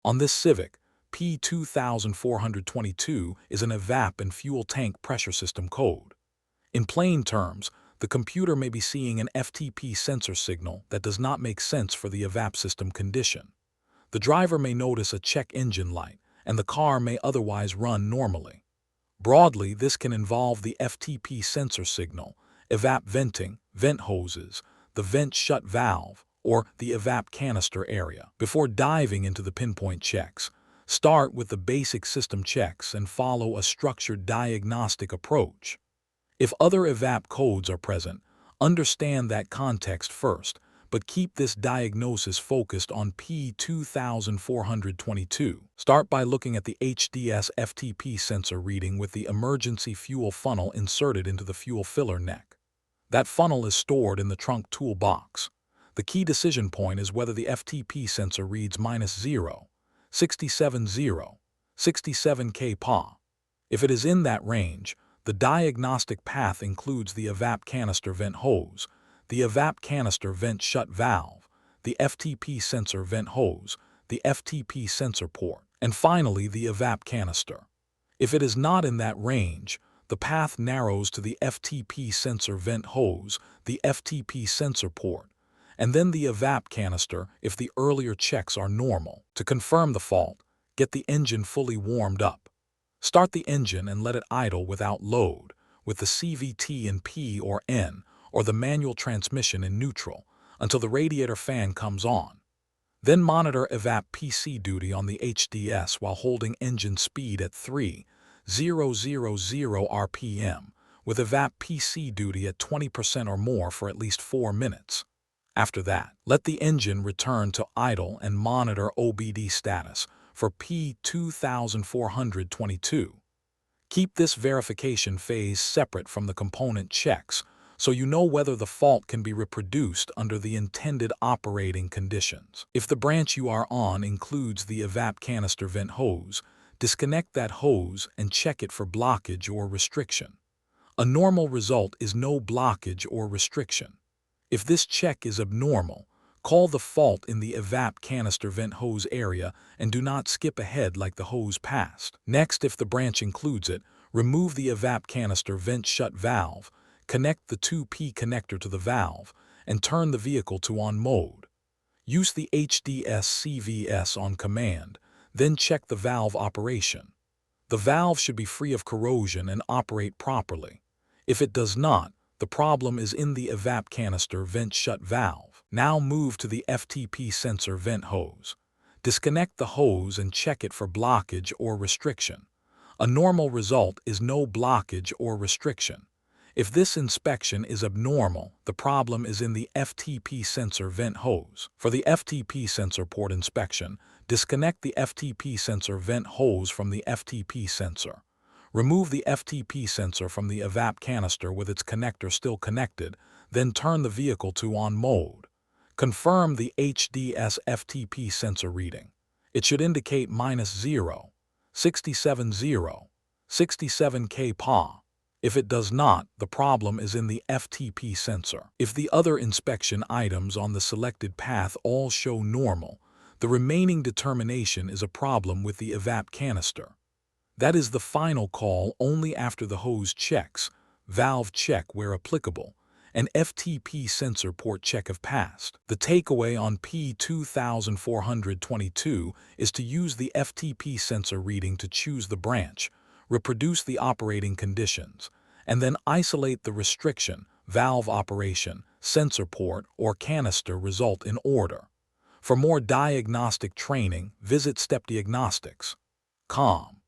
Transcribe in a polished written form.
On this Civic, P2422 is an EVAP and fuel tank pressure system code. In plain terms, the computer may be seeing an FTP sensor signal that does not make sense for the EVAP system condition. The driver may notice a check engine light, and the car may otherwise run normally. Broadly, this can involve the FTP sensor signal, EVAP venting, vent hoses, the vent shut valve, or the EVAP canister area. Before diving into the pinpoint checks, start with the basic system checks and follow a structured diagnostic approach. If other EVAP codes are present, understand that context first, but keep this diagnosis focused on P2422. Start by looking at the HDS FTP sensor reading with the emergency fuel funnel inserted into the fuel filler neck. That funnel is stored in the trunk toolbox. The key decision point is whether the FTP sensor reads -0, 67.0, 67 kPa. If it is in that range, the diagnostic path includes the EVAP canister vent hose, the EVAP canister vent shut valve, the FTP sensor vent hose, the FTP sensor port, and finally the EVAP canister. If it is not in that range, the path narrows to the FTP sensor vent hose, the FTP sensor port, and then the EVAP canister if the earlier checks are normal. To confirm the fault, get the engine fully warmed up. Start the engine and let it idle without load, with the CVT in P or N, or the manual transmission in neutral, until the radiator fan comes on. Then monitor EVAP PC duty on the HDS while holding engine speed at 3,000 RPM, with EVAP PC duty at 20% or more for at least 4 minutes. After that, let the engine return to idle and monitor OBD status for P2422. Keep this verification phase separate from the component checks, so you know whether the fault can be reproduced under the intended operating conditions. If the branch you are on includes the EVAP canister vent hose, disconnect that hose and check it for blockage or restriction. A normal result is no blockage or restriction. If this check is abnormal, call the fault in the EVAP canister vent hose area and do not skip ahead like the hose passed. Next, if the branch includes it, remove the EVAP canister vent shut valve, connect the 2P connector to the valve, and turn the vehicle to on mode. Use the HDS CVS on command, then check the valve operation. The valve should be free of corrosion and operate properly. If it does not, the problem is in the EVAP canister vent shut valve. Now move to the FTP sensor vent hose. Disconnect the hose and check it for blockage or restriction. A normal result is no blockage or restriction. If this inspection is abnormal, the problem is in the FTP sensor vent hose. For the FTP sensor port inspection, disconnect the FTP sensor vent hose from the FTP sensor. Remove the FTP sensor from the EVAP canister with its connector still connected, then turn the vehicle to on mode. Confirm the HDS FTP sensor reading. It should indicate -0, 67.0, 67 kPa. If it does not, the problem is in the FTP sensor. If the other inspection items on the selected path all show normal, the remaining determination is a problem with the EVAP canister. That is the final call only after the hose checks, valve check where applicable, and FTP sensor port check have passed. The takeaway on P2422 is to use the FTP sensor reading to choose the branch, reproduce the operating conditions, and then isolate the restriction, valve operation, sensor port, or canister result in order. For more diagnostic training, visit stepdiagnostics.com.